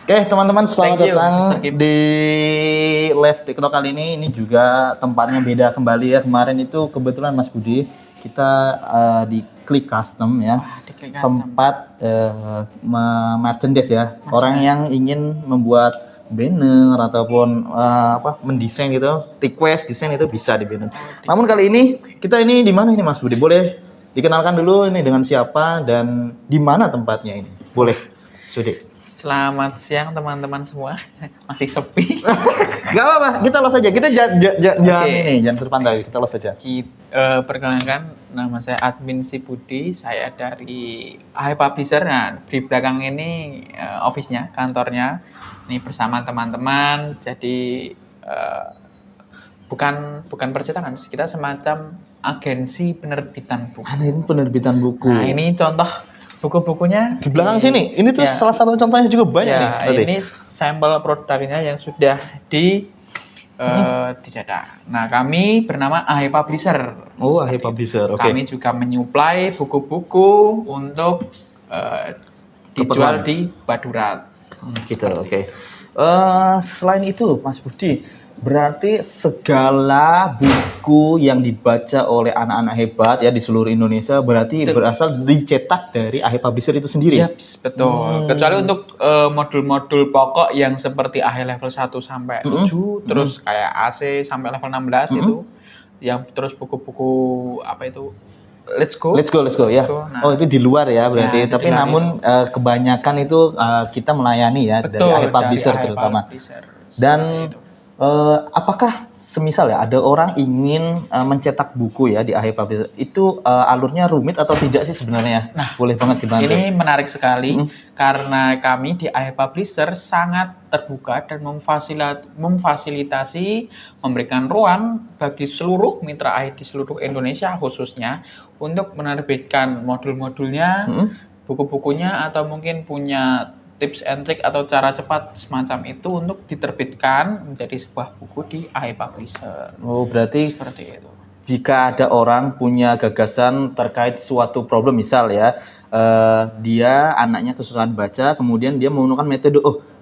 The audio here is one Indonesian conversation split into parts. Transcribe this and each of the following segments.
Oke, teman-teman, selamat Thank you, datang Mr. Kim. di live TikTok kali ini. Ini juga tempatnya beda kembali ya. Kemarin itu kebetulan Mas Budi kita di Klik Custom ya. Di Klik Custom. Tempat merchandise ya. Orang yang ingin membuat banner ataupun mendesain gitu, request desain itu bisa di banner. Namun kali ini kita ini di mana ini Mas Budi? Boleh dikenalkan dulu ini dengan siapa dan di mana tempatnya ini? Boleh, Sudi. Selamat siang teman-teman semua. Masih sepi. Gak apa-apa, kita los aja. Kita jangan Oke. ini, jangan terpantai. Kita los aja. Perkenalkan, nama saya Admin Si Budi. Saya dari AHI Publisher. Nah, di belakang ini office-nya, kantornya. Ini bersama teman-teman. Jadi bukan percetakan, kita semacam agensi penerbitan buku. Ada ini penerbitan buku. Nah, ini contoh buku-bukunya Di belakang sini. Ini tuh Ya. salah satu contohnya juga banyak nih. Ya, berarti. ini sampel produknya yang sudah dicetak. Nah, kami bernama AHI Publisher. Oh, AHI Seperti itu. Publisher. Oke. Kami juga menyuplai buku-buku untuk dijual Keperluan. di Badurat. Gitu, oke. Selain itu, Mas Budi, berarti segala buku yang dibaca oleh anak-anak hebat ya di seluruh Indonesia berarti Betul. berasal dicetak dari AHI Publisher itu sendiri. Yaps, betul. Kecuali untuk modul-modul pokok yang seperti AHI level 1 sampai 7, terus kayak AC sampai level 16 itu, yang terus buku-buku apa itu? Let's go. Let's go ya. Nah. Oh, itu di luar ya berarti. Ya, itu Tapi di luar namun kebanyakan itu kita melayani ya dari Betul, AHI Publisher dari AHI terutama. Publisher. Dan Seperti itu. apakah semisal ya ada orang ingin mencetak buku ya di AHI Publisher itu alurnya rumit atau tidak sih sebenarnya? Nah, boleh banget dibantu. Ini menarik sekali karena kami di AHI Publisher sangat terbuka dan memfasilitasi, memberikan ruang bagi seluruh mitra AHI di seluruh Indonesia khususnya untuk menerbitkan modul-modulnya, buku-bukunya, atau mungkin punya tips and trick atau cara cepat semacam itu untuk diterbitkan menjadi sebuah buku di AHI Publisher. Oh, berarti Seperti itu. jika ada orang punya gagasan terkait suatu problem, misal ya, dia anaknya kesusahan baca, kemudian dia menggunakan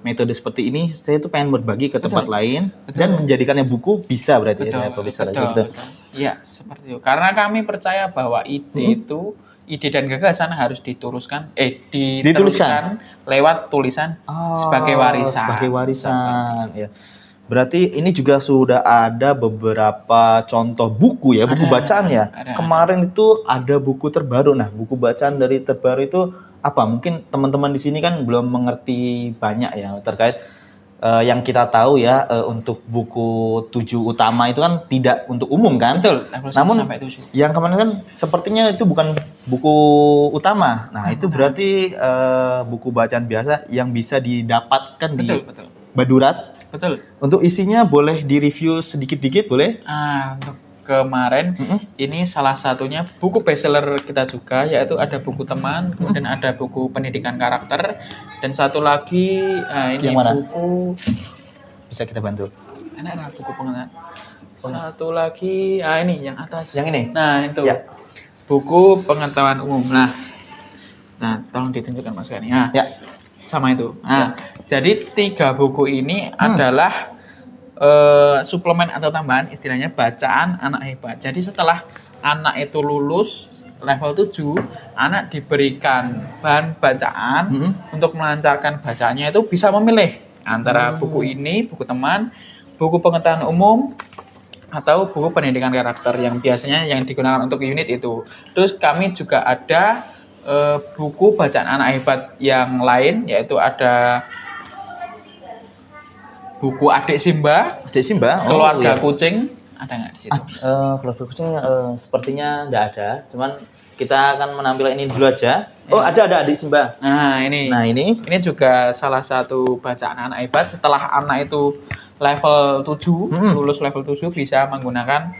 metode seperti ini, saya tuh pengen berbagi ke tempat lain dan menjadikannya buku, bisa berarti ya, Publisher aja gitu. Iya, seperti itu. Karena kami percaya bahwa ide dan gagasan harus dituliskan lewat tulisan sebagai warisan. Sebagai warisan, ya. Berarti ini juga sudah ada beberapa contoh buku ya, buku bacaan ya. Kemarin itu ada buku terbaru. Nah, buku bacaan dari terbaru itu apa? Mungkin teman-teman di sini kan belum mengerti banyak ya terkait yang kita tahu ya, untuk buku 7 utama itu kan tidak untuk umum kan? Betul, level 1 Namun sampai 7. yang kemarin kan sepertinya itu bukan buku utama. Nah, itu berarti buku bacaan biasa yang bisa didapatkan di Betul. Badurat. Betul. Untuk isinya boleh di-review sedikit-dikit, boleh? Untuk kemarin ini salah satunya buku bestseller kita juga, yaitu ada buku teman, kemudian ada buku pendidikan karakter, dan satu lagi ini Yang mana? buku Bisa kita bantu. ada buku pengetahuan. Satu lagi ini yang atas. Yang ini? Nah, itu. Ya. Buku pengetahuan umum. Nah, tolong ditunjukkan Mas Gani. Nah, Ya. sama itu. Nah, jadi 3 buku ini adalah suplemen atau tambahan, istilahnya bacaan anak hebat. Jadi setelah anak itu lulus level 7, anak diberikan bahan bacaan untuk melancarkan bacaannya, itu bisa memilih antara buku ini, buku teman, buku pengetahuan umum, atau buku pendidikan karakter yang biasanya yang digunakan untuk unit itu. Terus kami juga ada buku bacaan anak hebat yang lain, yaitu ada buku Adik Simba, Keluarga Kucing, ada nggak di situ? Keluarga kucing sepertinya nggak ada, cuman kita akan menampilkan ini dulu aja. Oh, ada Adik Simba. Nah, ini juga salah satu bacaan anak hebat. Setelah anak itu level 7, lulus level 7, bisa menggunakan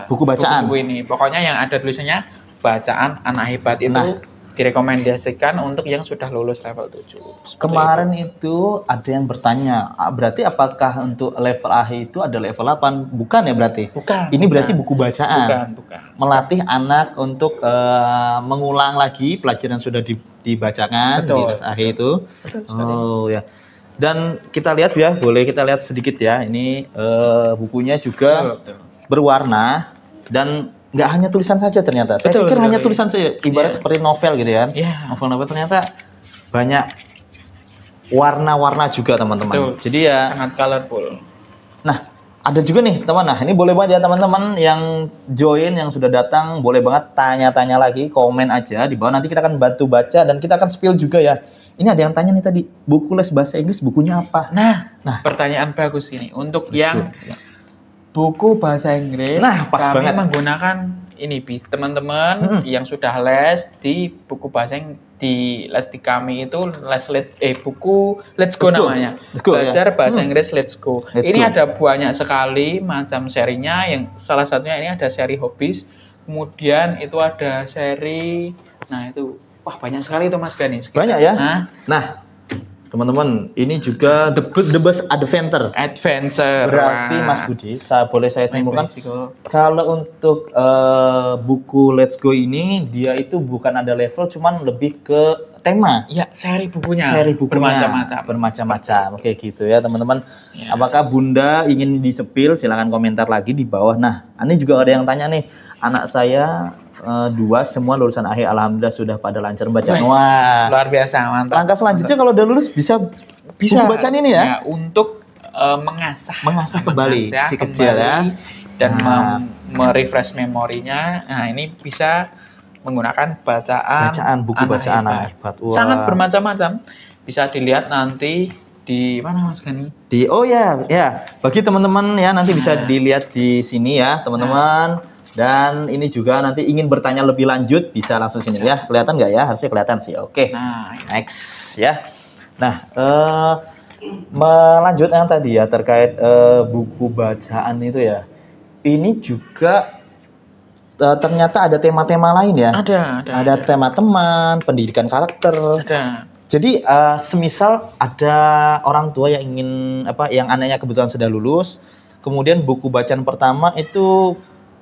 buku bacaan. Buku ini. Pokoknya yang ada tulisannya bacaan anak hebat itu direkomendasikan untuk yang sudah lulus level 7. Kemarin itu ada yang bertanya, berarti apakah untuk level AHI itu ada level 8? Bukan ya berarti? Bukan. Ini berarti buku bacaan. Bukan. Melatih anak untuk mengulang lagi pelajaran yang sudah dibacakan di les AHE itu. Betul sekali. Oh ya. Dan kita lihat ya, boleh kita lihat sedikit ya. Ini bukunya juga berwarna dan nggak hanya tulisan saja ternyata. Saya pikir hanya tulisan saja, ibarat seperti novel gitu kan. Novel-novel ternyata banyak warna-warna juga teman-teman. Jadi ya sangat colorful. Nah, ada juga nih teman. Nah, ini boleh banget ya teman-teman yang join, yang sudah datang, boleh banget tanya-tanya lagi, komen aja di bawah. Nanti kita akan bantu baca dan kita akan spill juga ya. Ini ada yang tanya nih tadi, buku les bahasa Inggris bukunya apa? Nah, pertanyaan bagus ini. Untuk yang buku bahasa Inggris, pas kami banget menggunakan ini teman-teman yang sudah les di buku bahasa Inggris, di les di kami itu buku Let's Go namanya. Belajar bahasa Inggris Let's Go. Ini ada banyak sekali macam serinya, yang salah satunya ini ada seri Hobbies. Kemudian itu ada seri, itu wah banyak sekali itu Mas Gani. Banyak ya. Nah, teman-teman, ini juga The Best Adventure. Berarti Mas Budi, boleh saya simpulkan, kalau untuk buku Let's Go ini dia itu bukan ada level, cuman lebih ke tema. Ya, seri bukunya bermacam-macam. Oke gitu ya teman-teman. Ya. Apakah Bunda ingin disepil? Silahkan komentar lagi di bawah. Nah, ini juga ada yang tanya nih, anak saya 2 semua lulusan AHE, alhamdulillah sudah pada lancar membaca. Wah, luar biasa, mantap. Langkah selanjutnya kalau udah lulus bisa buku bacaan ini ya? Untuk mengasah kembali si kecil ya, dan merefresh memorinya. Nah, ini bisa menggunakan buku bacaan anak hebat. Sangat bermacam-macam. Bisa dilihat nanti di mana Mas Gani? Bagi teman-teman ya, nanti bisa dilihat di sini ya teman-teman. Dan ini juga nanti ingin bertanya lebih lanjut bisa langsung sini ya. Kelihatan nggak ya? Harusnya kelihatan sih. Oke. Next ya. Nah, melanjutkan tadi ya terkait buku bacaan itu ya. Ini juga ternyata ada tema-tema lain ya. Ada tema teman, pendidikan karakter. Jadi semisal ada orang tua yang ingin yang anaknya kebetulan sudah lulus, kemudian buku bacaan pertama itu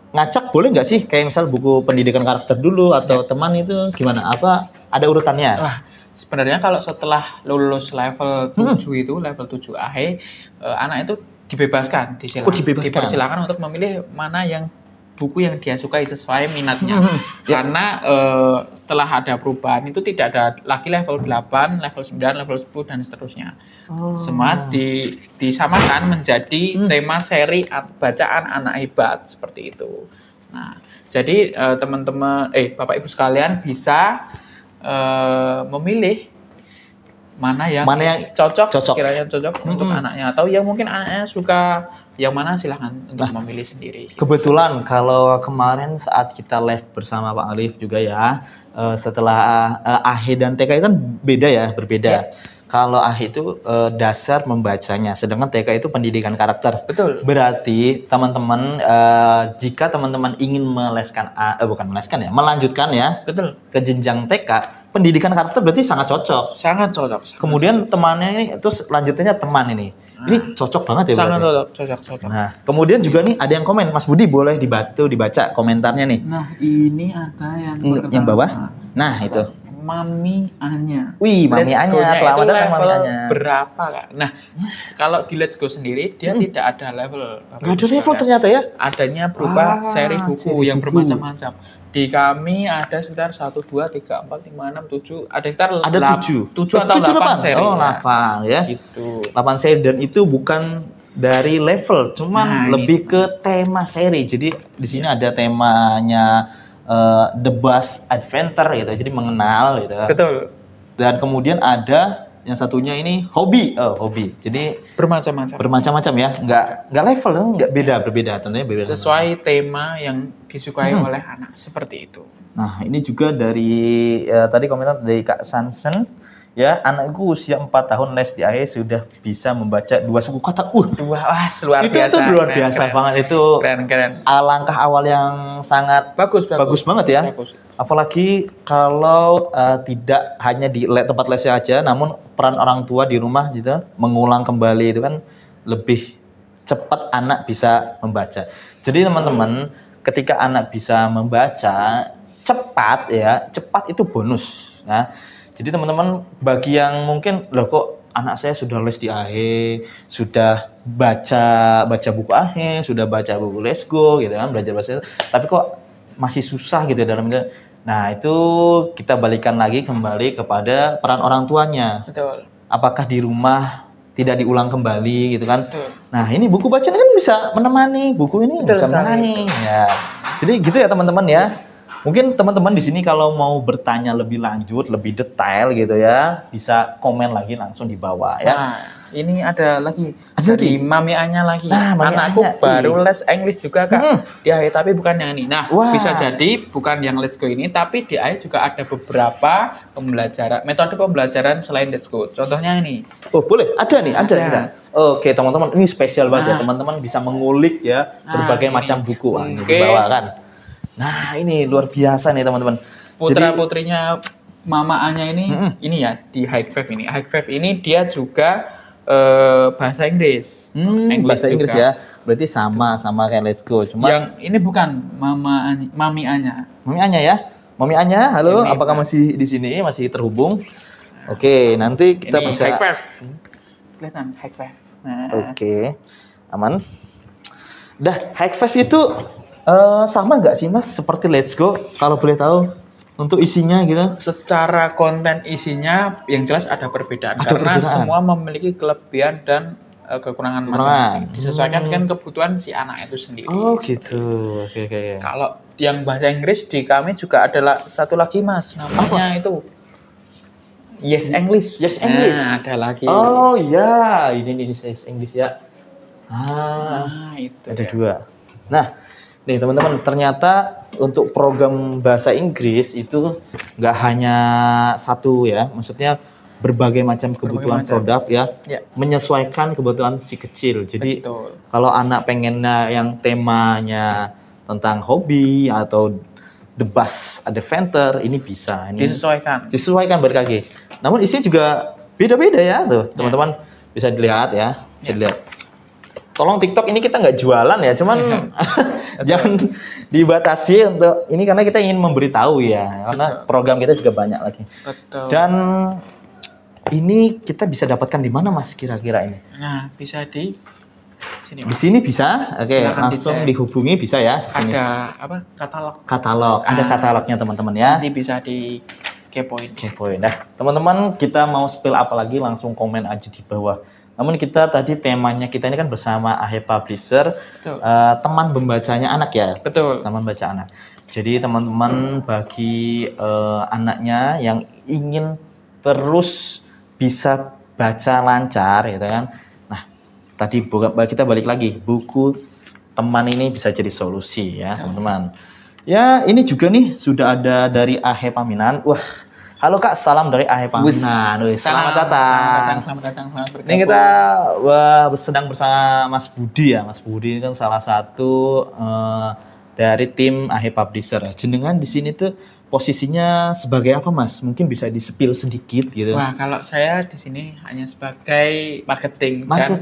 ngacak, boleh nggak sih? Kayak misal buku pendidikan karakter dulu atau teman itu gimana? Apa ada urutannya? Wah, sebenarnya kalau setelah lulus level 7 itu, level 7 AHE, anak itu dibebaskan, dipersilakan untuk memilih mana yang buku yang dia sukai sesuai minatnya. Karena setelah ada perubahan itu tidak ada lagi level 8, level 9, level 10 dan seterusnya. Semua disamakan menjadi tema seri bacaan anak hebat seperti itu. Nah, jadi teman-teman Bapak Ibu sekalian bisa memilih mana yang cocok sekiranya cocok untuk anaknya, atau yang mungkin anaknya suka yang mana, silahkan untuk memilih sendiri. Kebetulan kalau kemarin saat kita live bersama Pak Alif juga ya, setelah AHE dan TK kan berbeda. Kalau AHE itu dasar membacanya, sedangkan TK itu pendidikan karakter. Betul. Berarti teman-teman jika teman-teman ingin melanjutkan ya, betul, ke jenjang TK, pendidikan karakter berarti sangat cocok. Sangat cocok. Kemudian temannya ini, terus lanjutannya teman ini. Ini cocok banget ya. Sangat cocok. Nah, kemudian juga nih ada yang komen, Mas Budi boleh dibaca komentarnya nih. Nah, ini ada yang bawah. Nah, itu. Mami Anya. Wih, Mami Anya. Selamat datang Mami Anya. Berapa Kak? Nah, kalau di Let's Go sendiri dia tidak ada level. Gak ada level ternyata ya? Adanya berupa seri buku yang bermacam-macam. Di kami ada sekitar 1, 2, 3, 4, 5, 6, 7. Ada sekitar 7 atau 8 seri. Oh, 8 ya. Gitu. 8 seri, dan itu bukan dari level, cuman lebih ke tema seri. Jadi di sini ada temanya The Best Adventure gitu. Jadi mengenal gitu. Betul. Dan kemudian ada yang satunya ini hobi. Jadi bermacam-macam ya. Nggak level, berbeda tentunya berbeda. Sesuai tema yang disukai oleh anak, seperti itu. Nah, ini juga dari tadi komentar dari Kak Sansen ya, anakku usia 4 tahun les di AHE sudah bisa membaca 2 suku kata. Luar biasa. Itu luar biasa banget itu. Keren. Langkah awal yang sangat bagus banget ya. Bagus. Apalagi kalau tidak hanya di tempat lesnya aja, namun peran orang tua di rumah gitu mengulang kembali itu kan lebih cepat anak bisa membaca. Jadi teman-teman, ketika anak bisa membaca cepat itu bonus ya. Jadi teman-teman bagi yang mungkin loh kok anak saya sudah les di AHE, sudah baca buku AHE, sudah baca buku Let's Go gitu kan, belajar bahasa, tapi kok masih susah gitu dalam itu. Nah, itu kita balikan lagi kembali kepada peran orang tuanya. Betul. Apakah di rumah tidak diulang kembali gitu kan? Betul. Nah, ini buku bacaan kan bisa menemani, buku ini Betul bisa sekali. menemani. Ya. Jadi gitu ya teman-teman ya. Mungkin teman-teman di sini kalau mau bertanya lebih lanjut, lebih detail gitu ya, bisa komen lagi langsung di bawah ya. Nah, ini ada lagi Ada dari lagi? Mami Anya lagi. Nah, Mami Anakku Anya, baru les English juga Kak. Di AHE tapi bukan yang ini. Nah, Wah. bisa jadi bukan yang Let's Go ini, tapi di AHE juga ada beberapa metode pembelajaran selain Let's Go. Contohnya ini. Oh, boleh. Ada nih, ada. Ada. Kita. Oke, teman-teman, ini spesial banget ya. Nah. Teman-teman bisa mengulik ya berbagai ini. macam buku ini Oke. di bawah kan. Nah, ini luar biasa nih teman-teman. Putra-putrinya Mama Anya ini ya di High Five ini. High Five ini dia juga bahasa Inggris. Bahasa Inggris juga. ya. Berarti sama kayak Let's Go. Cuma Yang ini bukan Mami Anya. Mami Anya ya. Mami Anya, halo, Ini, apakah masih di sini? Masih terhubung? Oke, nanti kita Ini bisa. High Five. Kelihatan High Five. Nah, Oke, aman. Dah, High Five itu sama nggak sih Mas seperti Let's Go? Kalau boleh tahu untuk isinya gitu? secara konten isinya yang jelas ada perbedaan Ada karena perbedaan. semua memiliki kelebihan dan kekurangan masing-masing. Disesuaikan dengan kebutuhan si anak itu sendiri. Oh gitu. Oke. Kalau yang bahasa Inggris di kami juga adalah satu lagi Mas, namanya itu Yes English. Yes English. Nah, ada lagi. Oh ya, ini Yes English ya. Nah, itu Ada dia. 2. Nah, nih teman-teman, ternyata untuk program bahasa Inggris itu nggak hanya satu ya, maksudnya berbagai macam kebutuhan macam. produk ya, Ya. menyesuaikan kebutuhan si kecil. Jadi Betul. kalau anak pengennya yang temanya tentang hobi atau the bus adventure, ini bisa. Ini Disesuaikan. berkaki. Namun isinya juga beda-beda ya tuh, teman-teman bisa dilihat ya, bisa Ya. dilihat. Tolong TikTok ini kita nggak jualan ya, cuman jangan dibatasi untuk ini karena kita ingin memberitahu ya, karena Betul. program kita juga banyak lagi. Betul. Dan ini kita bisa dapatkan di mana Mas kira-kira ini? Nah, bisa di sini Di Mas. sini bisa, oke, Silakan langsung dicek. dihubungi bisa ya di sini. Ada apa? Katalog. Katalog, ada katalognya teman-teman ya. Nanti bisa dikepoin. Kepoin. Nah, teman-teman kita mau spill apa lagi langsung komen aja di bawah. Namun kita tadi temanya kita ini kan bersama AHE Publisher, Betul. teman membacanya anak ya. Betul. Teman baca anak. Jadi teman-teman bagi anaknya yang ingin terus bisa baca lancar gitu kan. Nah, tadi kita balik lagi, buku teman ini bisa jadi solusi ya, teman-teman. Ya, ini juga nih sudah ada dari AHE Paminan. Wah, halo Kak, salam dari AHE Paminan. Wih, selamat datang. Selamat datang. Selamat bergabung. Ini kita sedang bersama Mas Budi ya. Mas Budi ini kan salah satu dari tim AHE Publisher. Jenengan di sini tuh posisinya sebagai apa Mas? Mungkin bisa di-spill sedikit gitu. Wah, kalau saya di sini hanya sebagai marketing dan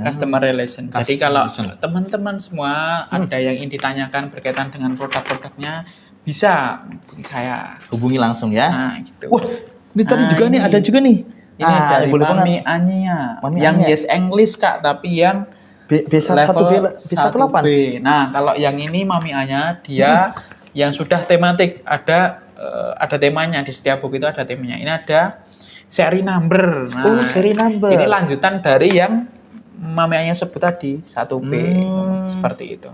customer relation. Jadi kalau teman-teman semua ada yang ingin ditanyakan berkaitan dengan produk-produknya, bisa hubungi saya. Hubungi langsung ya. Nah, gitu. Wah, ini tadi juga ini. nih, ada juga nih. Ini dari boleh banget. Mami Anya. Mami Yang Anya. Yes English Kak, tapi yang B1B, B18. B. Nah, kalau yang ini Mami Anya, dia yang sudah tematik, ada temanya di setiap buku itu ada temanya. Ini ada seri number. Nah, Oh, seri number. ini lanjutan dari yang Mami Anya sebut tadi, 1B. Seperti itu.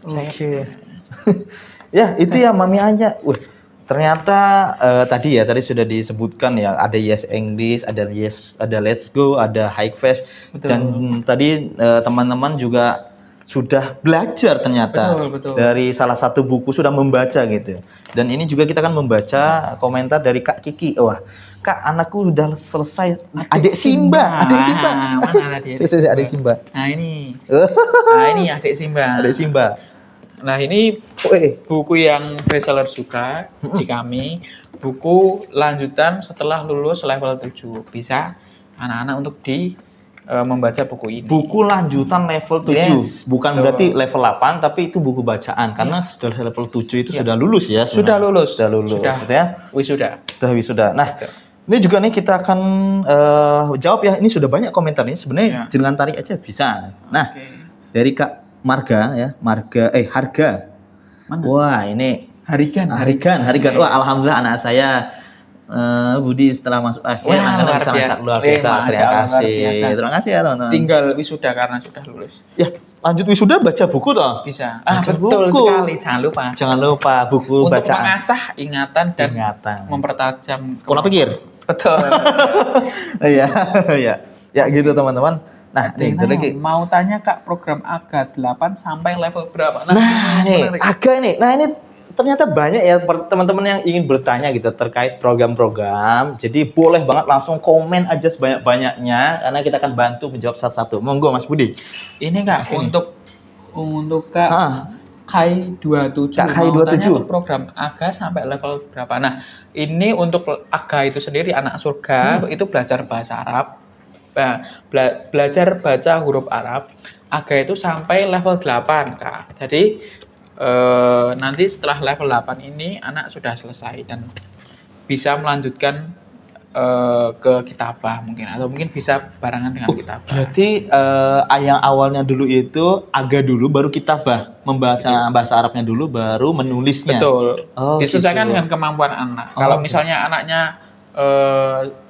Oke. Ya, itu ya Mami Anya. Wih, ternyata tadi sudah disebutkan ya, ada Yes English, ada Let's Go, ada High Five. Betul. Dan tadi teman-teman juga sudah belajar ternyata Betul. dari salah satu buku, sudah membaca gitu. Dan ini juga kita akan membaca komentar dari Kak Kiki. Wah, Kak, anakku sudah selesai. Adik Simba. Mana dia? Adik Simba. Nah, ini. Nah, ini Adik Simba. Adik Simba. Nah, ini buku yang bestseller juga di kami. Buku lanjutan setelah lulus level 7. Bisa anak-anak untuk membaca buku ini. Buku lanjutan level 7. Yes, Bukan betul. berarti level 8, tapi itu buku bacaan. Karena sudah level 7 itu sudah lulus ya. Sudah lulus. Sudah lulus. Sudah. Ya? Wisuda. Sudah wisuda. Nah, Betul. ini juga nih kita akan jawab ya. Ini sudah banyak komentar nih. Sebenarnya Ya. dengan tarik aja bisa. Nah, Oke. dari Kak Marga ya, Harga. Mana? Wah, ini Harigan. Harigan. Wah, alhamdulillah anak saya Budi setelah masuk akhir Wah, anak-anak luar bisa biasa. lancar luar biasa. Masya Terima Allah, luar kasih. biasa. Terima kasih ya teman-teman. Tinggal wisuda karena sudah lulus. Ya, lanjut wisuda baca buku toh. Bisa. Baca Betul buku. sekali. Jangan lupa. Jangan lupa buku Untuk bacaan. mengasah ingatan dan Ingatan. mempertajam Pola pikir. Betul. Iya, iya. Ya gitu teman-teman. Nah, Ada nih yang ada nanya, lagi. mau tanya Kak, program AGA 8 sampai level berapa? Nah, nih menarik. agak ini. Nah, ini ternyata banyak ya teman-teman yang ingin bertanya gitu terkait program-program. Jadi boleh banget langsung komen aja sebanyak-banyaknya karena kita akan bantu menjawab satu-satu. Monggo Mas Budi. Ini Kak, Ini. untuk Kak Ah, Kai 27. Kak Kai Mau tanya 27. untuk program AGA sampai level berapa? Nah, ini untuk AGA itu sendiri anak surga itu belajar bahasa Arab. Nah, belajar baca huruf Arab. AGA itu sampai level 8, Kak. Jadi nanti setelah level 8 ini anak sudah selesai dan bisa melanjutkan ke kitabah mungkin atau mungkin bisa barengan dengan kitabah. berarti yang awalnya dulu itu agak dulu baru kitabah, membaca bahasa Arabnya dulu baru menulisnya. Betul. Oh, Disesuaikan gitu. dengan kemampuan anak. Oh, Kalau oke. misalnya anaknya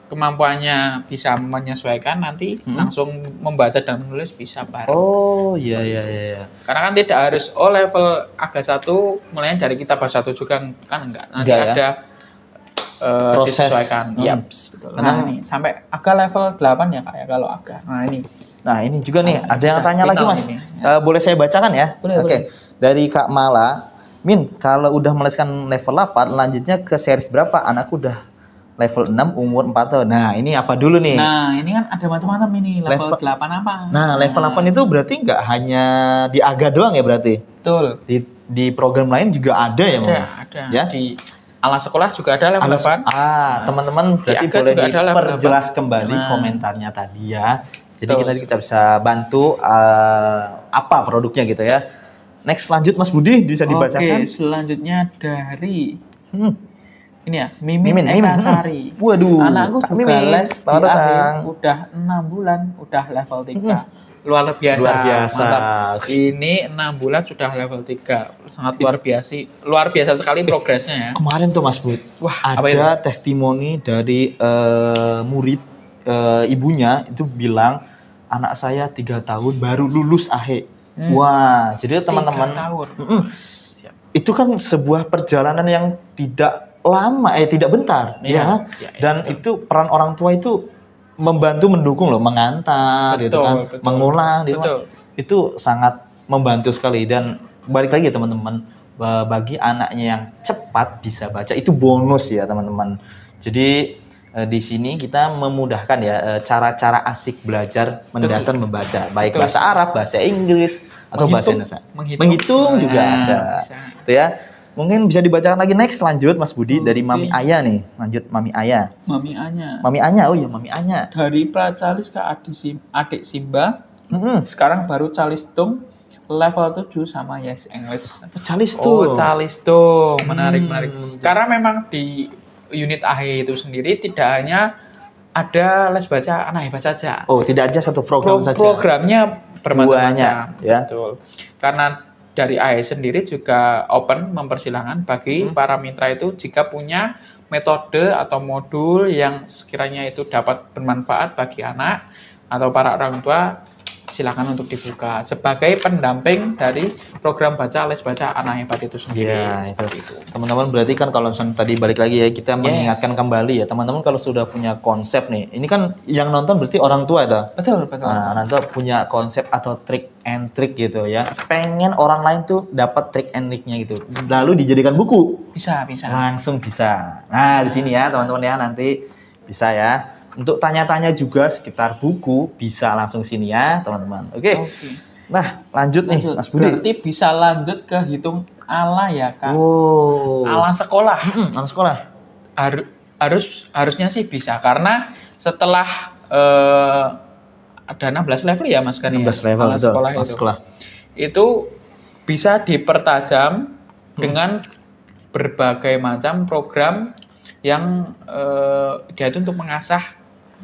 kemampuannya bisa menyesuaikan, nanti langsung membaca dan menulis bisa bareng. Oh, iya iya iya. Karena kan tidak harus level AGA 1 mulainya dari kitabah 1 juga kan enggak. Nanti Enggak, ya? ada Proses. disesuaikan. Iya, betul. Nah, ini sampai AGA level 8 ya Kak ya kalau AGA. Nah, ini. Nah, ini juga nih, Nah, ada yang sudah tanya lagi final Mas. ini. Boleh saya bacakan ya? Boleh, Oke. Dari Kak Mala, Min, kalau udah meleskan level 8, lanjutnya ke series berapa? Anakku udah level 6, umur 4 tahun. Nah, ini apa dulu nih? Nah, ini kan ada macam-macam ini. Level Level- 8 apa? Nah, level 8 itu berarti nggak hanya di AGA doang ya berarti? Betul. Di program lain juga ada ya, Mas? Ada. Ya? Di ala sekolah juga ada level 8. Teman-teman berarti AGA boleh juga ada level diperjelas kembali Nah. komentarnya tadi ya. Jadi Betul. kita bisa bantu apa produknya gitu ya. Next lanjut Mas Budi bisa dibacakan. Oke, selanjutnya dari Hmm. ini ya, Mimin Eka Sari. Waduh. Anakku Kak juga Mimin, les di selamat datang. AHE udah 6 bulan, udah level 3. Luar biasa. Luar biasa. Mantap. Ini 6 bulan sudah level 3. Sangat luar biasa. Luar biasa sekali progresnya ya. Kemarin tuh Mas Bud, Wah, apa itu? ada testimoni dari murid ibunya itu bilang anak saya 3 tahun baru lulus AHE. Wah, jadi 3 teman-teman tahun. Siap. Itu kan sebuah perjalanan yang tidak lama, tidak bentar, Iya, ya. iya, Dan betul. itu peran orang tua itu membantu mendukung loh, mengantar, gitu kan, Betul. mengulang, gitu kan. Betul. Itu sangat membantu sekali. Dan balik lagi ya teman-teman, bagi anaknya yang cepat bisa baca itu bonus ya teman-teman. Jadi di sini kita memudahkan ya cara-cara asik belajar mendasar membaca, baik Betul. bahasa Arab, bahasa Inggris, atau bahasa Indonesia. Menghitung Juga Nah, ada. bisa. Gitu ya. Mungkin bisa dibacakan lagi next lanjut Mas Budi dari Oke. Mami Aya nih. Lanjut Mami Aya. Mami Anya. Mami Anya. Oh iya Mami Anya. Dari pracalis ke adik Simba, Mm-mm. sekarang baru calistung level 7 sama Yes English. Calis Oh, tuh. calistung. Menarik. Hmm. Karena memang di unit AHE itu sendiri tidak hanya ada les baca anak hebat saja. Oh, tidak aja satu program saja. Programnya bermacam-macam. Banyak, ya. Betul. Karena dari AHE sendiri juga open mempersilahkan bagi para mitra itu jika punya metode atau modul yang sekiranya itu dapat bermanfaat bagi anak atau para orang tua, silakan untuk dibuka sebagai pendamping dari program baca les baca anak hebat itu sendiri. Iya, Seperti itu. Teman-teman berarti kan kalau misalnya tadi balik lagi ya kita mengingatkan kembali ya teman-teman kalau sudah punya konsep nih, ini kan yang nonton berarti orang tua itu. Betul. Nah, orang tua punya konsep atau trik and trick gitu ya. Pengen orang lain tuh dapat trik and tricknya gitu. Lalu dijadikan buku. Bisa. Langsung bisa. Nah, di sini ya teman-teman ya nanti bisa ya. Untuk tanya-tanya juga sekitar buku bisa langsung sini ya teman-teman. Oke. Nah, lanjut nih Mas Budi. Berarti bisa lanjut ke hitung ala ya Kak. Oh. Ala sekolah. Anak sekolah. Harusnya sih bisa karena setelah ada 16 level ya Mas kan 16 level ala betul. sekolah Anak itu. sekolah. Itu bisa dipertajam dengan berbagai macam program yang dia itu untuk mengasah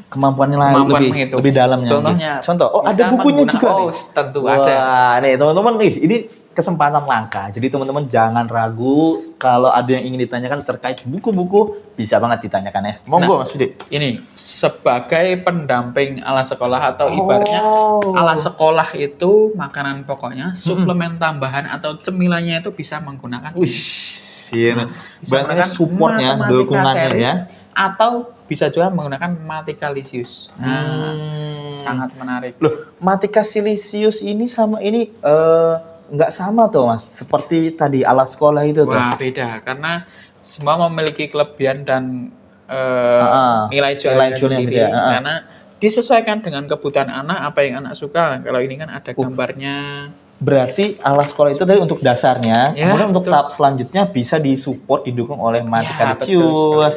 kemampuannya kemampuan lebih menghitung. lebih dalamnya. Contohnya, contoh, ada bisa bukunya menggunakan- juga oh, nih. tentu Wah, ada. nih teman-teman nih, ini kesempatan langka. Jadi teman-teman jangan ragu kalau ada yang ingin ditanyakan terkait buku-buku, bisa banget ditanyakan ya. Monggo Mas Budi. Ini sebagai pendamping alat sekolah atau ibaratnya alat sekolah itu makanan pokoknya, suplemen tambahan atau cemilannya itu bisa menggunakan Wih, bisa berarti menggunakan supportnya, Matematika dukungannya Series, ya. atau bisa juga menggunakan Mathematicalisius. Sangat menarik. Loh, Mathematicalisius ini sama ini nggak sama tuh Mas, seperti tadi alat sekolah itu tuh. Wah, beda karena semua memiliki kelebihan dan nilai jualnya jualnya sendiri beda. karena disesuaikan dengan kebutuhan anak, apa yang anak suka. Kalau ini kan ada gambarnya. Berarti alat sekolah itu tadi untuk dasarnya, Ya, kemudian untuk betul. tahap selanjutnya bisa disupport, didukung oleh betul Mathematicalisius,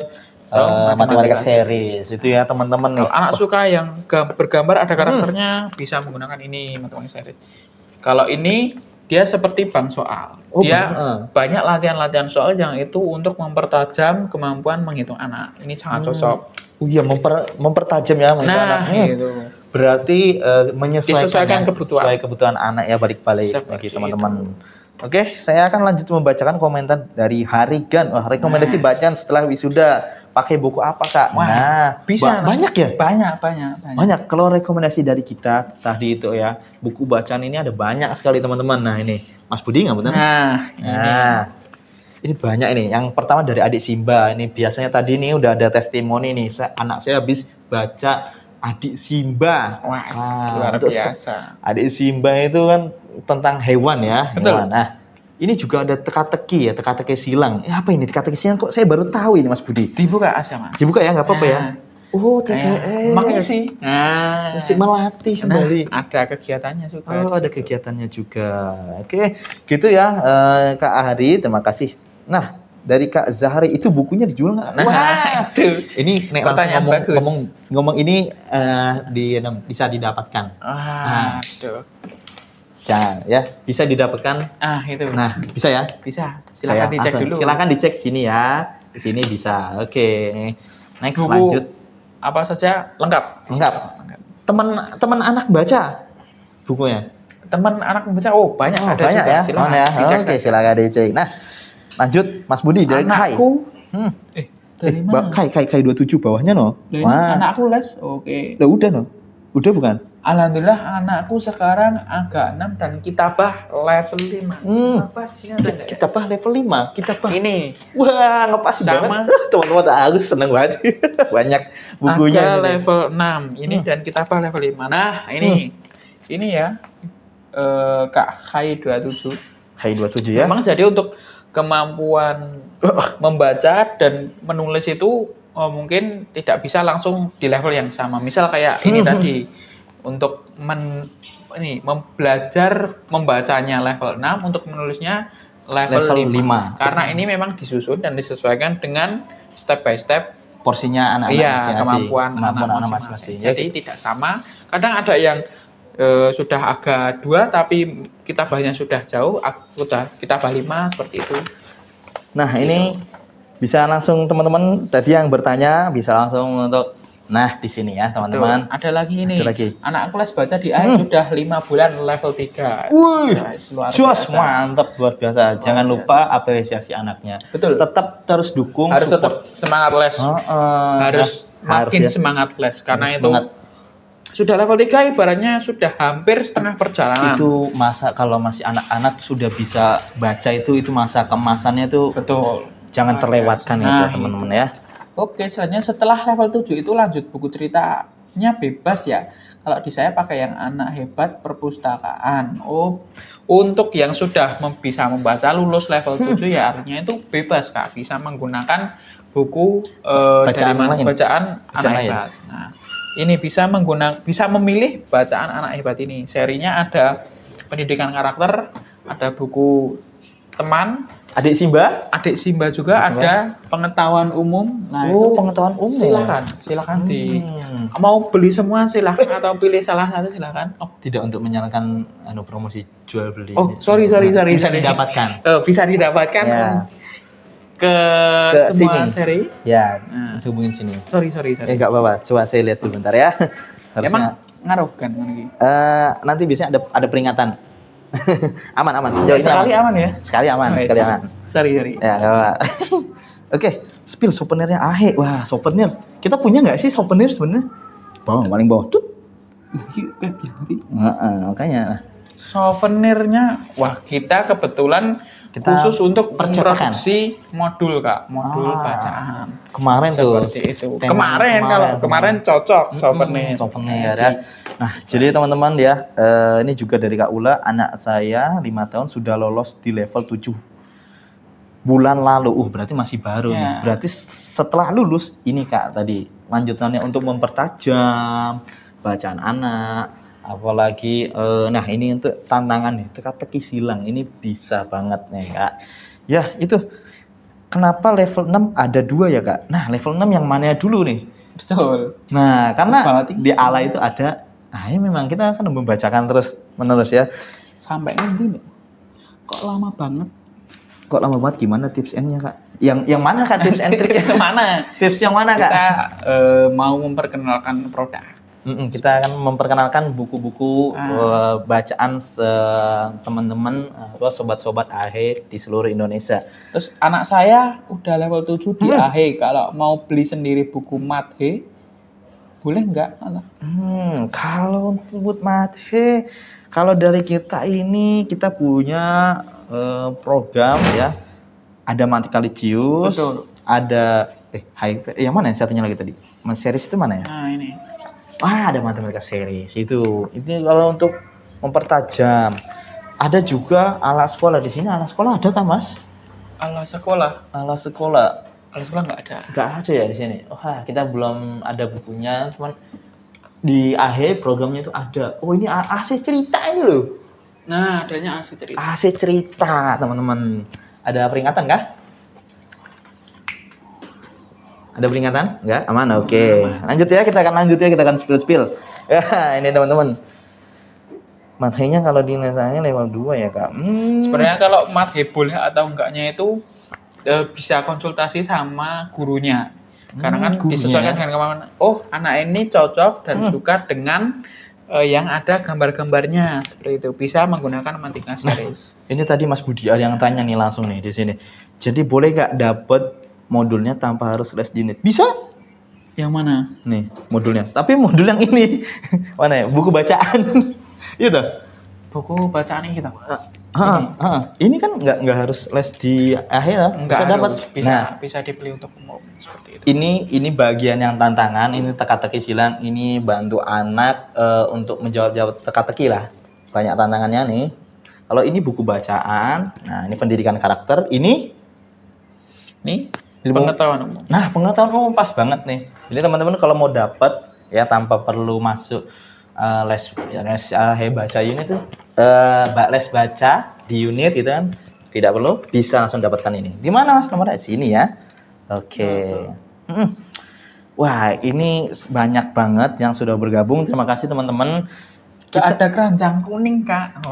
Matematika Matematika Series. Itu ya teman-teman nih. Kalau anak suka yang bergambar ada karakternya bisa menggunakan ini Matematika Series. Kalau ini dia seperti bank soal. Dia banyak latihan-latihan soal yang itu untuk mempertajam kemampuan menghitung anak. Ini sangat cocok. Oh iya, mempertajam ya menghitung Nah, anaknya. gitu. Berarti menyesuaikan Disesuaikan kebutuhan. sesuai kebutuhan anak ya, balik-balik bagi Seperti teman-teman. Oke, saya akan lanjut membacakan komentar dari Harigan. Wah, rekomendasi bacaan setelah wisuda. Pakai buku apa, Kak? Wah, nah, bisa. Banyak ya? Banyak. Kalau rekomendasi dari kita tadi itu ya, buku bacaan ini ada banyak sekali teman-teman. Nah, ini Mas Budi nggak benar? Ini banyak ini. Yang pertama dari Adik Simba. Ini biasanya tadi nih udah ada testimoni nih. Anak saya habis baca Adik Simba. Wah, luar biasa. Adik Simba itu kan tentang hewan ya. Betul. Hewan. Nah, ini juga ada teka-teki ya, teka-teki silang. Apa ini teka-teki silang? Kok saya baru tahu ini Mas Budi. Dibuka aja, Mas. Dibuka ya, nggak apa-apa ya. Oh, TTS. Mengisi. Masih melatih kembali. Ada kegiatannya juga. Oh, ada kegiatannya juga. Oke, gitu ya Kak Ahadi. Terima kasih. Nah, dari Kak Zahri itu bukunya dijual nggak? Nah, itu. Ini nek Pertanyaan bagus. ngomong ini bisa didapatkan. Aduh. Jangan ya, bisa didapatkan. Itu. Nah, bisa ya? Bisa. Silakan dicek dulu. Silakan dicek sini ya. Di sini bisa. Oke. Next Buku lanjut. apa saja lengkap. Lengkap. Teman anak baca bukunya. Teman anak membaca banyak ada banyak juga. ya. Silakan ya. dicek Oke, aja. silakan dicek. Nah, lanjut Mas Budi dari Kai. Anakku. Dari mana? Kai 27 bawahnya no. Wah. Anakku les. Oke. Lah udah no. Udah bukan? Alhamdulillah anakku sekarang agak 6 dan kitabah level 5. Apa sih ada? Kitabah level 5. Kitabah. Ini. Wah, ngepas Sama. banget. Teman-teman harus seneng banget. Banyak bukunya. Ada ini. level 6. Ini dan kitabah level 5. Nah, ini. Ini ya. Kak Khai 27. Kai 27 ya. Memang jadi untuk kemampuan membaca dan menulis itu mungkin tidak bisa langsung di level yang sama. Misal kayak ini tadi untuk belajar membacanya level 6, untuk menulisnya level 5. Karena ini memang disusun dan disesuaikan dengan step by step porsinya anak-anak masing-masing. kemampuan anak masing-masing. Jadi tidak sama. Kadang ada yang sudah agak 2 tapi kitabahnya sudah jauh, sudah kitabah 5 seperti itu. Nah, ini bisa langsung teman-teman tadi yang bertanya bisa langsung untuk di sini ya, teman-teman. Ada lagi ini. Ada lagi. Anak kelas baca di AIS sudah 5 bulan level 3. Wih, luar biasa. mantap, luar biasa. Jangan lupa apresiasi anaknya. Betul. Tetap terus dukung, Harus support. tetap semangat les. Harus makin ya. semangat les karena Harus itu semangat. sudah level 3 ibaratnya sudah hampir setengah perjalanan. Itu masa kalau masih anak-anak sudah bisa baca itu masa kemasannya itu Betul. jangan terlewatkan ya teman-teman ya. Oke, selanjutnya setelah level 7 itu lanjut buku ceritanya bebas ya. Kalau di saya pakai yang anak hebat perpustakaan. Untuk yang sudah bisa membaca lulus level 7 ya artinya itu bebas Kak, bisa menggunakan buku Bacaan anak hebat. Nah, ini bisa memilih bacaan anak hebat ini. Serinya ada pendidikan karakter, ada buku teman, Adik Simba juga ada pengetahuan umum. Nah, itu pengetahuan umum. Silakan mau beli semua silakan atau pilih salah satu silakan. Tidak untuk menyalahkan promosi jual beli. Sorry. Bisa didapatkan. Bisa didapatkan. Ya. ke semua sini. seri. Ya, hubungin sini. Sorry. Nggak apa-apa. Coba saya lihat dulu bentar ya. Emang ngaruh kan lagi? Nanti biasanya ada peringatan. aman. Sejauh ini Sekali aman ya? Sekali aman. Sorry. Ya, nggak apa. Oke, spill souvenirnya Ahe. Wah, souvenir. Kita punya nggak sih souvenir sebenarnya? Paling bawah. Tut. Makanya. Souvenirnya, wah kita kebetulan khusus untuk memproduksi modul Kak, modul bacaan. Kemarin seperti itu. Kemarin cocok souvenir. Ya. Nah, jadi teman-teman ya, ini juga dari Kak Ula, anak saya 5 tahun sudah lolos di level 7 bulan lalu. Berarti masih baru nih. Berarti setelah lulus ini Kak tadi lanjutannya untuk mempertajam bacaan anak. Apalagi nah ini untuk tantangan nih, teka-teki silang ini bisa banget nih Kak. Ya, itu kenapa level 6 ada 2 ya Kak? Nah, level 6 yang mana dulu nih? Betul. Nah, karena di ala itu ada, nah ini memang kita akan membacakan terus menerus ya. Sampai nanti nih. Kok lama banget Gimana tips N-nya Kak? Yang mana Kak tips and triknya? Tips yang mana Kak? Kita mau memperkenalkan produk. Kita akan memperkenalkan buku-buku bacaan teman-teman atau sobat-sobat Ahe di seluruh Indonesia. Terus anak saya udah level 7 di Ahe. Kalau mau beli sendiri buku Mathe, boleh nggak? Kalau untuk Mathe, kalau dari kita ini kita punya program ya. Ada Mathicalicious, ada yang mana ya satunya lagi tadi? Series itu mana ya? Nah, ini. Ada matematika series itu. Ini kalau untuk mempertajam. Ada juga alat sekolah di sini. Alat sekolah ada kan Mas? Alat sekolah nggak ada. Nggak ada ya di sini. Kita belum ada bukunya. Cuman di Ahe programnya itu ada. Ini AC cerita ini loh. Nah, adanya AC cerita. AC cerita teman-teman. Ada peringatan kah? Ada peringatan? Enggak? Aman? Oke. Lanjut ya, kita akan spill. Ya, ini teman-teman. Mathenya kalau di saya level 2 ya, Kak. Sebenarnya kalau mathe boleh atau enggaknya itu bisa konsultasi sama gurunya. Karena kan disesuaikan dengan kemampuan. Anak ini cocok dan suka dengan yang ada gambar-gambarnya. Seperti itu. Bisa menggunakan Mathicalicious series. Ini tadi Mas Budi ada yang tanya nih langsung nih di sini. Jadi boleh nggak dapat modulnya tanpa harus les unit? Bisa? Yang mana? Nih modulnya. Tapi modul yang ini mana ya? Buku bacaan. Itu. Buku bacaan ini kita. Ini kan nggak harus les di akhir. Bisa dapat. Bisa dibeli untuk umum seperti itu. Ini bagian yang tantangan. Ini teka-teki silang. Ini bantu anak untuk menjawab teka-teki lah. Banyak tantangannya nih. Kalau ini buku bacaan. Nah ini pendidikan karakter. Ini pengetahuan umum. Nah, pengetahuan umum pas banget nih. Jadi teman-teman kalau mau dapat ya tanpa perlu masuk les baca unit itu les baca di unit gitu kan. Tidak perlu, bisa langsung dapatkan ini. Di mana Mas nomornya? Sini ya. Oke. Wah, ini banyak banget yang sudah bergabung. Terima kasih teman-teman. Ada keranjang kuning Kak.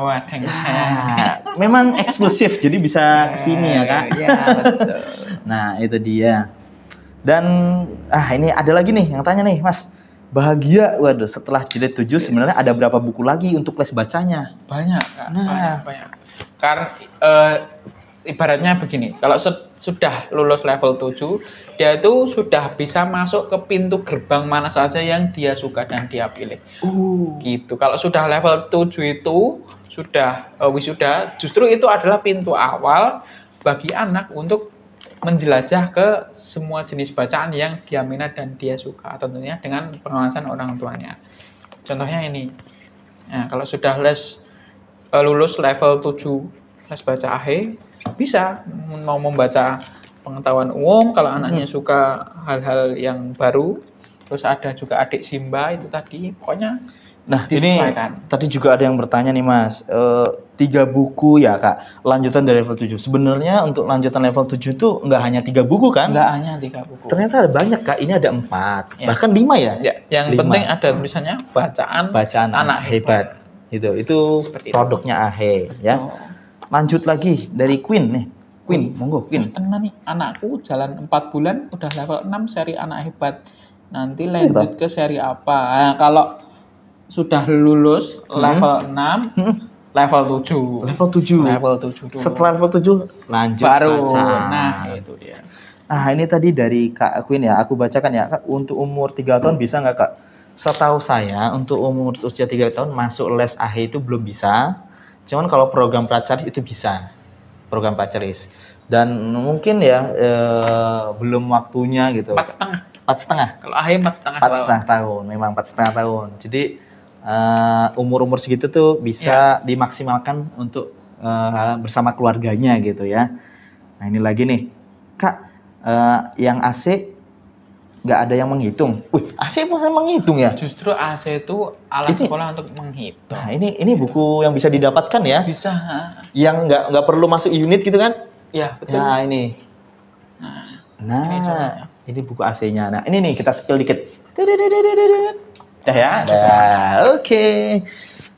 Memang eksklusif, jadi bisa kesini ya Kak. Iya betul. Nah itu dia. Dan ini ada lagi nih yang tanya nih Mas. Bahagia, waduh setelah jilid 7 sebenarnya ada berapa buku lagi untuk les bacanya? Banyak Kak. Banyak. Karena ibaratnya begini, kalau sudah lulus level 7, dia itu sudah bisa masuk ke pintu gerbang mana saja yang dia suka dan dia pilih. Gitu. Kalau sudah level 7 itu sudah wisuda, justru itu adalah pintu awal bagi anak untuk menjelajah ke semua jenis bacaan yang dia minat dan dia suka, tentunya dengan pengawasan orang tuanya. Contohnya ini. Nah, kalau sudah lulus level 7 les baca Ahe, bisa mau membaca pengetahuan umum kalau anaknya suka hal-hal yang baru. Terus ada juga adik Simba itu tadi, pokoknya disesuaikan. Ini tadi juga ada yang bertanya nih Mas, 3 buku ya Kak, lanjutan dari level 7. Sebenarnya untuk lanjutan level 7 itu nggak hanya 3 buku kan? Nggak hanya 3 buku. Ternyata ada banyak Kak, ini ada 4, bahkan 5 ya? Yang 5. Penting ada tulisannya bacaan anak hebat. Itu produknya Ahe ya. Lanjut lagi dari Queen nih. Queen, monggo Queen. Tenan nih, anakku jalan 4 bulan udah level 6 seri anak hebat. Nanti lanjut ke seri apa? Nah, kalau sudah lulus level 6, level 7. Level 7. Level 7 dulu. Setelah level 7 lanjut baru baca. Nah, itu dia. Nah, ini tadi dari Kak Queen ya, aku bacakan ya. Kak, untuk umur 3 tahun bisa nggak Kak? Setahu saya untuk umur usia 3 tahun masuk les AHE itu belum bisa. Cuman kalau program Pracaris itu bisa. Program Pracaris. Dan mungkin ya belum waktunya gitu. 4,5. 4,5. Kalau AHE 4,5 4,5 tahun. Memang 4,5 tahun. Jadi umur-umur segitu tuh bisa dimaksimalkan untuk bersama keluarganya gitu ya. Nah, ini lagi nih. Kak, yang AC nggak ada yang menghitung. Wih, AC bisa menghitung ya? Justru AC itu alat sekolah untuk menghitung. Nah, ini buku yang bisa didapatkan ya? Bisa. Yang nggak perlu masuk unit gitu kan? Ya, betul. Nah, ini. Nah, ini buku AC-nya. Nah, ini nih kita spill dikit. Dah ya? Dah. Oke.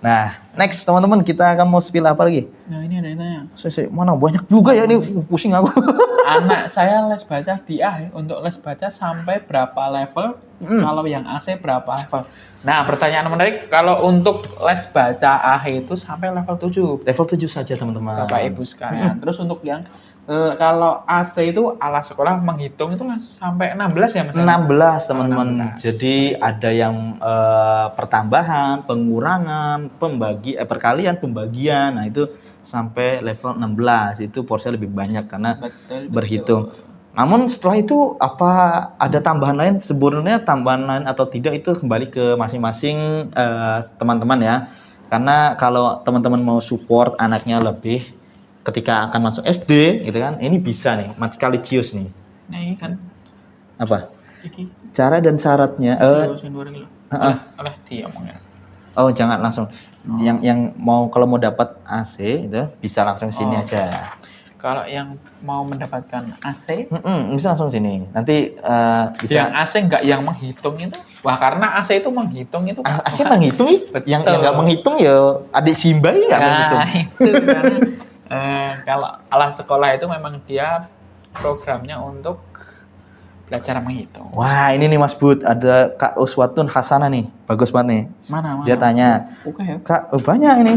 Nah, next teman-teman kita akan mau spill apa lagi? Nah, ini ada yang tanya. Mana banyak juga ya ini, pusing aku. Anak saya les baca di AHE, untuk les baca sampai berapa level? Kalau yang AC berapa level? Nah, pertanyaan menarik, kalau untuk les baca AHE itu sampai level 7. Level 7 saja teman-teman. Bapak Ibu sekalian. Terus untuk yang kalau AC itu alat sekolah menghitung itu sampai 16 ya Mas? 16 teman-teman. Jadi ada yang pertambahan, pengurangan, perkalian, pembagian. Nah, itu sampai level 16. Itu porsinya lebih banyak karena berhitung. Namun setelah itu apa ada tambahan lain? Sebenarnya tambahan lain atau tidak itu kembali ke masing-masing teman-teman ya. Karena kalau teman-teman mau support anaknya lebih ketika akan masuk SD gitu kan, ini bisa nih, Mathicalicious nih. Nah, ini kan apa? Iki. Cara dan syaratnya oleh dia omongnya. Oh, jangan langsung. Yang mau kalau mau dapat AC itu bisa langsung sini aja. Kalau yang mau mendapatkan AC, bisa langsung sini. Nanti bisa. Yang AC nggak yang menghitung itu. Wah, karena AC itu menghitung itu. AC menghitung yang nggak menghitung ya adik Simba nggak menghitung. Itu karena kalau alat sekolah itu memang dia programnya untuk belajar menghitung. Wah, ini nih Mas Bud, ada Kak Uswatun Hasanah nih. Bagus banget nih. Mana? Dia tanya. Ya? Kak, banyak ini.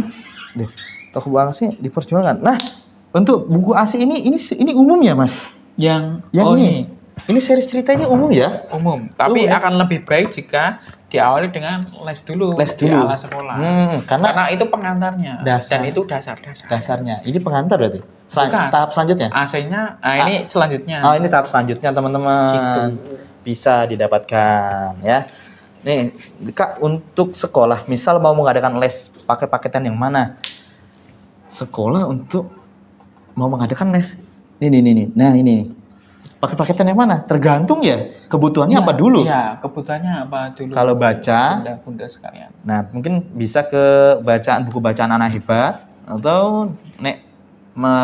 Toko buku AC diperjualkan. Nah, untuk buku AC ini umum ya, Mas? Yang ini. Ini seri ceritanya umum ya? Umum. Tapi akan lebih baik jika diawali dengan les dulu. Di alat sekolah. Karena itu pengantarnya. Dan itu dasarnya. Ini pengantar berarti? Tahap selanjutnya? AC-nya, ini selanjutnya. Oh, ini tahap selanjutnya teman-teman. Gitu. Bisa didapatkan ya. Nih, Kak, untuk sekolah, misal mau mengadakan les, pakai paketan yang mana? Sekolah untuk mau mengadakan les. Nih. Nah, ini. Pakai paketan yang mana? Tergantung ya kebutuhannya apa dulu. Iya, kebutuhannya apa dulu. Kalau baca, bunda sekalian. Nah, mungkin bisa ke buku bacaan anak hebat atau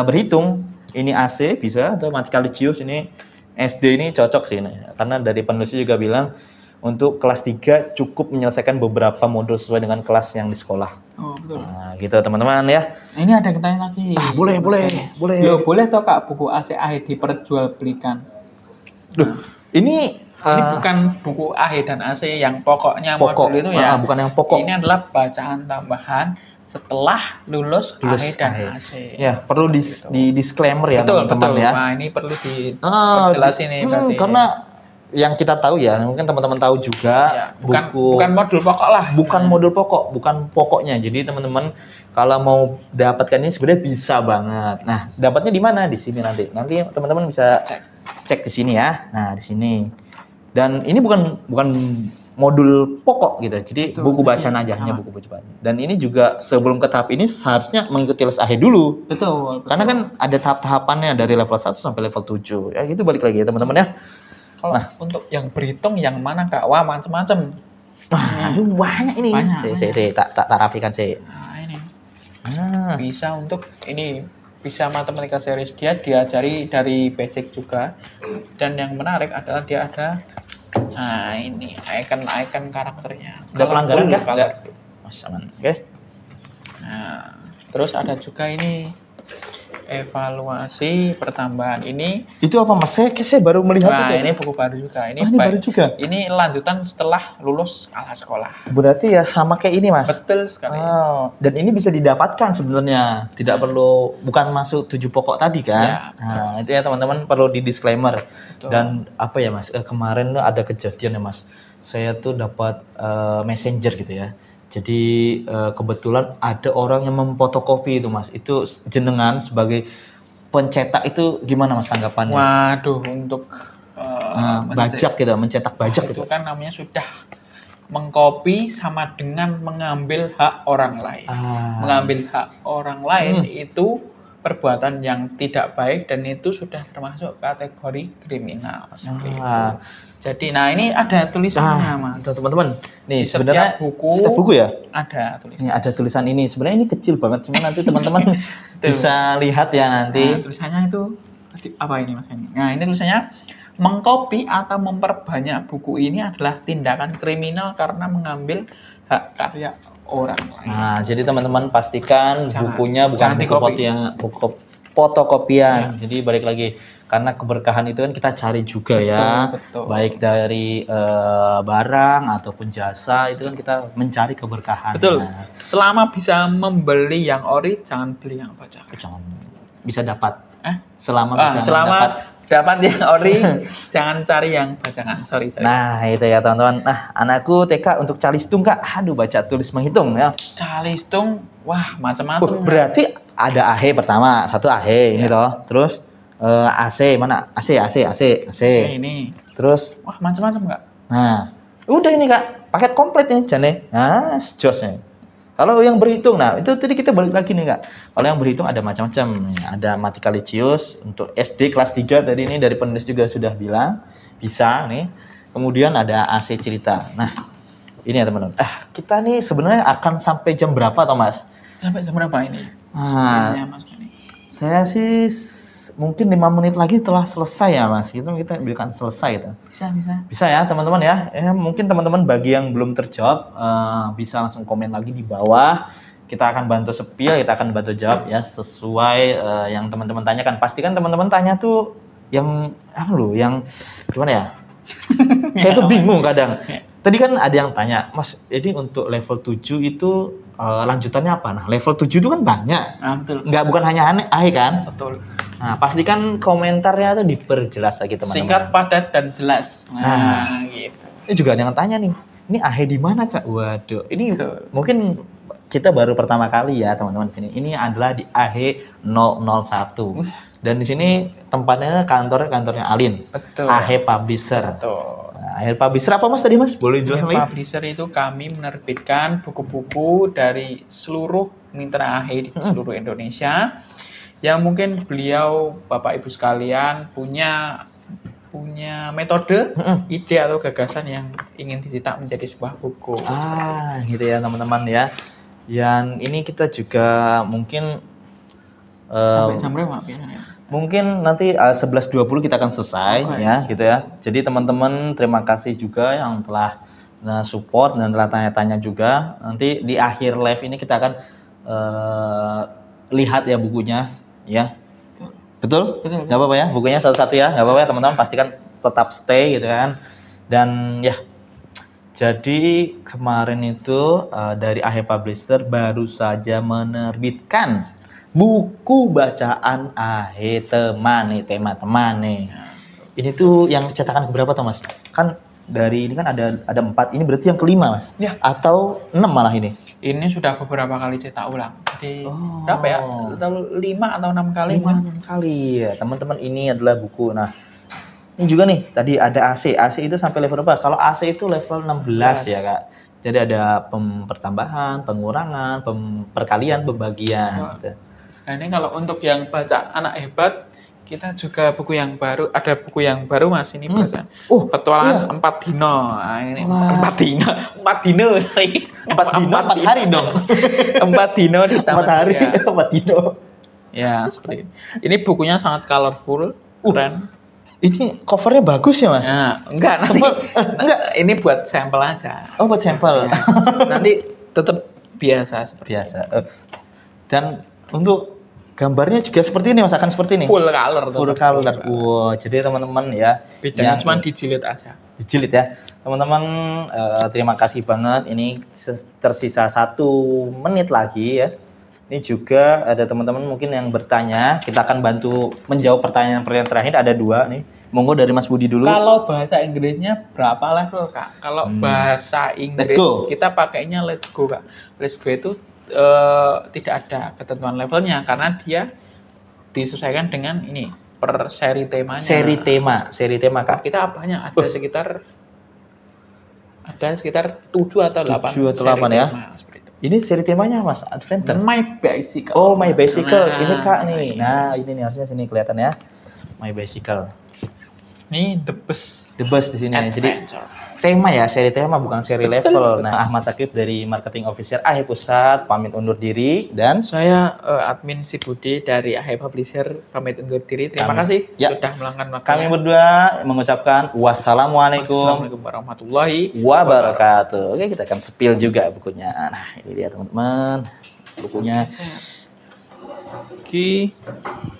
berhitung. Ini AC bisa atau Mathicalicious ini SD ini cocok sih. Karena dari penulisnya juga bilang untuk kelas 3 cukup menyelesaikan beberapa modul sesuai dengan kelas yang di sekolah. Oh, betul. Nah, gitu teman-teman ya. Ini ada yang tanya lagi. Boleh. Loh, boleh toh Kak buku ACE diperjualbelikan? Loh, ini bukan buku AHE dan AC yang pokoknya modul itu ya. Bukan yang pokok. Ini adalah bacaan tambahan setelah lulus AHE dan AC. Ya, perlu di disclaimer ya teman-teman ya. Nah, ini perlu dijelasin nih berarti. Karena yang kita tahu ya, mungkin teman-teman tahu juga bukan modul pokok lah. Bukan modul pokok, bukan pokoknya. Jadi teman-teman kalau mau dapatkan ini sebenarnya bisa banget. Nah, dapatnya di mana? Di sini nanti. Nanti teman-teman bisa cek di sini ya. Nah, di sini. Dan ini bukan modul pokok gitu. Jadi buku bacaan aja, hanya buku bacaan. Dan ini juga sebelum ke tahap ini seharusnya mengikuti les AHE dulu. Betul. Karena kan ada tahap-tahapannya dari level 1 sampai level 7. Ya, gitu balik lagi ya teman-teman ya. Nah, untuk yang berhitung yang mana Kak? Wah, macam-macam. Banyak ini. Saya tak rapikan sih. Nah, ini. Bisa untuk ini bisa matematika series, dia diajari dari basic juga. Dan yang menarik adalah dia ada ini icon karakternya. Ada pelanggaran enggak? Mas aman. Oke. Nah, terus ada juga ini Evaluasi pertambahan ini. Itu apa Mas? Saya baru melihat Nah, itu. ini buku baru juga. Ini baru juga. Ini lanjutan setelah lulus sekolah. Berarti ya sama kayak ini Mas. Betul sekali. Dan ini bisa didapatkan sebenarnya. Tidak perlu, bukan masuk 7 pokok tadi kan? Ya, nah, itu ya teman-teman perlu di disclaimer. Betul. Dan apa ya Mas? Kemarin tuh ada kejadian ya Mas. Saya tuh dapat messenger gitu ya. Jadi kebetulan ada orang yang memfotokopi itu Mas. Itu jenengan sebagai pencetak itu gimana Mas tanggapannya? Waduh, untuk bajak gitu, mencetak bajak itu gitu. kan namanya sudah mengcopy sama dengan mengambil hak orang lain. Mengambil hak orang lain itu perbuatan yang tidak baik dan itu sudah termasuk kategori kriminal. Jadi, nah ini ada tulisannya Mas. Teman-teman, nih Di sebenarnya setiap buku ya ada tulisan. Ini ada tulisan ini. Sebenarnya ini kecil banget, cuma nanti teman-teman bisa lihat ya nanti. Nah, tulisannya itu apa ini Mas ini? Nah, ini tulisannya mengcopy atau memperbanyak buku ini adalah tindakan kriminal karena mengambil hak karya orang lain. Nah, jadi teman-teman pastikan bukunya bukan buku fotokopian. Ya. Jadi balik lagi, karena keberkahan itu kan kita cari juga ya. Betul. Baik dari barang ataupun jasa, itu kan kita mencari keberkahan. Betul. Selama bisa membeli yang ori, jangan beli yang bajakan. Jangan bisa dapat. Selama dapat yang ori, jangan cari yang bajakan. Sorry. Nah, itu ya teman-teman. Nah, anakku TK untuk calistung Kak. Aduh, baca tulis menghitung ya. Calistung, wah macam-macam. Berarti ada AHE pertama, satu AHE ini toh. Terus AC mana? AC. Ini. Terus wah macam-macam Kak. Nah, udah ini Kak, paket komplit nih Jane. Nah, josnya. Kalau yang berhitung, nah itu tadi kita balik lagi nih Kak. Kalau yang berhitung ada macam-macam. Ada Mathematicalicious untuk SD kelas 3 tadi ini dari penulis juga sudah bilang bisa nih. Kemudian ada AC cerita. Nah, ini ya teman-teman. Kita nih sebenarnya akan sampai jam berapa toh Mas? Sampai jam berapa ini? Saya sih mungkin 5 menit lagi telah selesai ya Mas. Itu kita bilang selesai itu. Bisa ya teman-teman ya. Mungkin teman-teman bagi yang belum terjawab bisa langsung komen lagi di bawah. Kita akan bantu spill, kita akan bantu jawab ya sesuai yang teman-teman tanyakan. Pastikan teman-teman tanya tuh yang yang gimana ya? Saya tuh bingung kadang. Tadi kan ada yang tanya, Mas, jadi untuk level 7 itu lanjutannya apa? Nah, level 7 itu kan banyak. Betul. Bukan hanya AHE kan? Betul. Nah, pastikan komentarnya tuh diperjelas lagi teman-teman. Singkat, padat, dan jelas. Gitu. Ini juga ada yang tanya nih, ini AHE di mana Kak? Waduh, ini mungkin kita baru pertama kali ya teman-teman sini. Ini adalah di AHE 001. Dan di sini tempatnya kantornya Alin. Betul. AHE Publisher. Betul. AHE Publisher apa Mas tadi Mas? Boleh jelaskan lagi? Publisher itu kami menerbitkan buku-buku dari seluruh mitra AHE di seluruh Indonesia. Yang mungkin beliau, Bapak Ibu sekalian, punya metode, ide atau gagasan yang ingin dicetak menjadi sebuah buku. Gitu ya teman-teman ya. Yang ini kita juga mungkin sampai jam berapa biasanya? Mungkin nanti 11.20 kita akan selesai ya gitu ya. Jadi teman-teman terima kasih juga yang telah support dan telah tanya-tanya juga. Nanti di akhir live ini kita akan lihat ya bukunya ya. Betul? Gak apa-apa ya, bukunya satu-satu ya. Gak apa-apa ya teman-teman, pastikan tetap stay gitu kan. Dan ya, jadi kemarin itu dari AHE Publisher baru saja menerbitkan buku bacaan AHE teman nih. Ini tuh yang cetakan keberapa tuh Mas? Kan dari ini kan ada 4, ini berarti yang kelima Mas? Ya. Atau 6 malah ini? Ini sudah beberapa kali cetak ulang. Jadi berapa ya? 5 atau 6 kali? 5-6 kali ya teman-teman, ini adalah buku. Nah ini juga nih, tadi ada AC itu sampai level berapa? Kalau AC itu level 16 ya Kak. Jadi ada pertambahan, pengurangan, perkalian, pembagian gitu. Nah ini kalau untuk yang baca anak hebat, kita juga buku yang baru, ada buku yang baru Mas ini baca. Petualangan 4 dino. Nah, ini 4 dino. 4 hari dong. 4 dino di taman. 4 hari, 4 dino. Ya, seperti ini. Ini bukunya sangat colorful, keren. Ini covernya bagus ya Mas? Nah, enggak. Ini buat sampel aja. Oh, buat sampel. Ya. Nanti tetap biasa seperti biasa. Dan untuk gambarnya juga seperti ini, Mas, akan seperti ini. Full color. Full color. Wow, jadi teman-teman ya. Bedanya cuma dijilid aja. Dijilid ya. Teman-teman, terima kasih banget. Ini tersisa 1 menit lagi ya. Ini juga ada teman-teman mungkin yang bertanya. Kita akan bantu menjawab pertanyaan-pertanyaan terakhir. Ada 2 nih. Monggo dari Mas Budi dulu. Kalau bahasa Inggrisnya berapa level, Kak? Kalau bahasa Inggris kita pakainya let's go, Kak. Let's go itu tidak ada ketentuan levelnya karena dia disesuaikan dengan ini per seri temanya. Seri tema, Kak. Kita apanya ada sekitar 7 atau 8. 7 atau 8 ya. Ini seri temanya, Mas, Adventure. My Bicycle. Oh, My Bicycle. Ini Kak nih. Nah, ini nih harusnya sini kelihatan ya. My Bicycle. Ini the best di sini. Jadi tema ya, seri tema bukan seri level. Nah, Ahmad Sakib dari Marketing Officer AHE Pusat pamit undur diri dan saya admin si Budi dari AHE Publisher pamit undur diri. Terima kasih sudah meluangkan waktunya. Kami berdua mengucapkan wassalamualaikum warahmatullahi wabarakatuh. Oke, kita akan spill juga bukunya. Nah, ini dia teman-teman. Bukunya. Oke.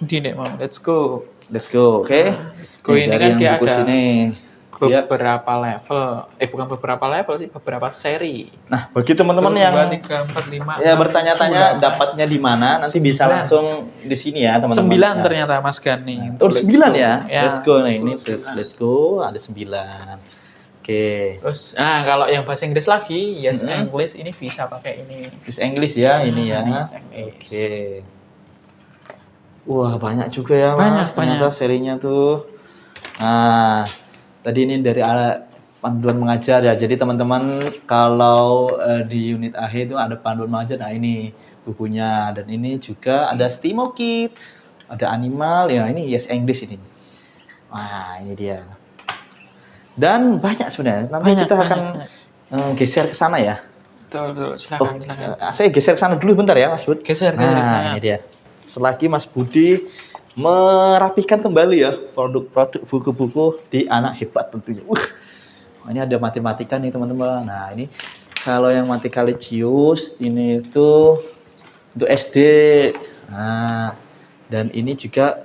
Dine mau. Let's go. Oke. Let's go. Ini kan dia buku ada sini. beberapa level. Bukan beberapa level sih, beberapa seri. Nah, bagi teman-teman yang 2, 3, 4, 5, ya bertanya-tanya dapatnya di mana, nanti bisa langsung di sini ya, teman-teman. 9 ternyata Mas Gani. Oh, 9 ya? Let's go nih. Ini let's go ada 9. Oke. Terus kalau yang bahasa Inggris lagi, Yes English ini bisa pakai ini. Yes English ya, ini ya. Oke. Wah, banyak juga ya, Mas. Ternyata serinya tuh. Nah, tadi ini dari panduan mengajar ya. Jadi teman-teman kalau di unit AHE itu ada panduan mengajar. Nah, ini bukunya, dan ini juga ada Stimo Kid, ada animal ya. Ini Yes English ini. Wah, ini dia. Dan banyak sebenarnya. Nanti kita akan geser ke sana ya. Betul. Silakan. Saya geser ke sana dulu bentar ya, Mas Bud. Geser. Nah, ini dia. Selagi Mas Budi merapikan kembali ya produk-produk buku-buku di Anak Hebat tentunya. Ini ada matematika nih teman-teman. Nah, ini kalau yang Matikalichius ini itu untuk SD. Nah, dan ini juga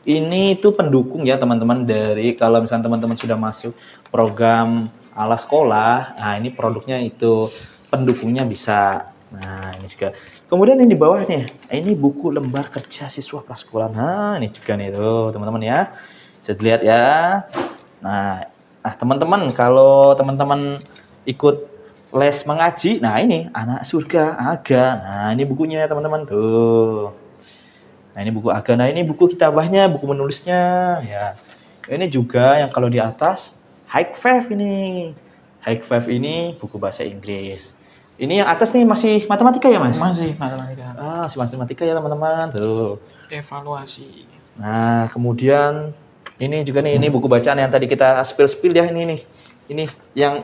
ini itu pendukung ya teman-teman, dari kalau misalnya teman-teman sudah masuk program ala sekolah. Nah, ini produknya itu pendukungnya bisa. Nah, ini juga. Kemudian yang di bawah nih, ini buku lembar kerja siswa prasekolah. Nah, ini juga nih tuh teman-teman ya. Bisa dilihat ya. Nah, teman-teman kalau teman-teman ikut les mengaji, nah ini Anak Surga Aga. Nah, ini bukunya teman-teman tuh. Nah, ini buku Aga. Nah, ini buku kitabahnya, buku menulisnya ya. Ini juga yang kalau di atas High Five ini. High Five ini buku bahasa Inggris. Ini yang atas nih masih matematika ya, Mas? Masih matematika. Masih matematika ya, teman-teman. Tuh. Evaluasi. Nah, kemudian ini juga nih, ini buku bacaan yang tadi kita spill ya, ini nih. Ini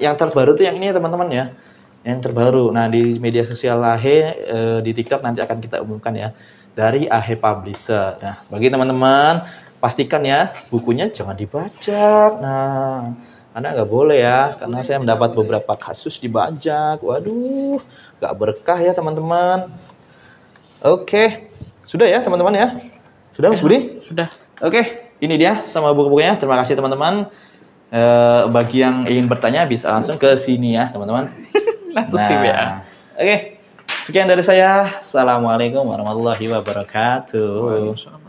yang terbaru tuh yang ini ya, teman-teman ya. Yang terbaru. Nah, di media sosial AHE di TikTok nanti akan kita umumkan ya. Dari AHE Publisher. Nah, bagi teman-teman pastikan ya bukunya jangan dibajak. Nah, Anda nggak boleh ya, karena saya mendapat beberapa kasus dibajak. Waduh, nggak berkah ya teman-teman. Oke, sudah ya teman-teman ya? Sudah Mas Budi? Sudah. Oke, ini dia sama buku-bukunya. Terima kasih teman-teman. Bagi yang ingin bertanya bisa langsung ke sini ya teman-teman. Langsung ya. Oke, sekian dari saya. Assalamualaikum warahmatullahi wabarakatuh. Waalaikumsalam.